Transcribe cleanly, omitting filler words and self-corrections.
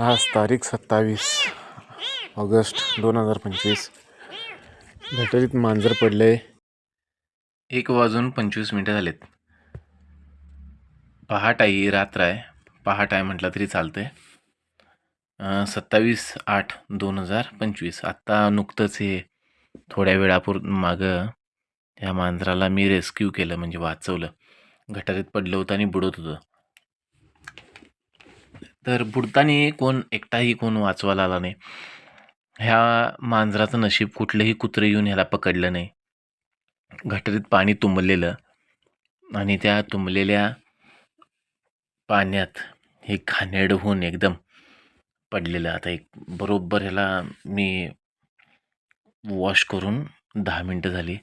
आज तारीख 27 ऑगस्ट 2025. गटारीत मांजर पडले. 1:25 झालेत. पहाट आहे, रात्र आहे. पहाट आहे म्हटलं तरी चालतंय. 27/8/2025. आत्ता नुकतंच हे थोड्या मागं त्या मांजराला मी रेस्क्यू केलं, म्हणजे वाचवलं. गटारीत पडलं होतं आणि बुडत होतं. तर बुडताना एकटाही कोण वाचवायला आला नाही. ह्या मांजराचं नशीब कुठलंही कुत्रं येऊन ह्याला पकडलं नाही. गटारीत पाणी तुंबलेलं आणि त्या तुंबलेल्या पाण्यात हे घाणेरडं होऊन एकदम पडलेलं. आता एक बरोबर ह्याला मी वॉश करून 10 मिनटं झाली.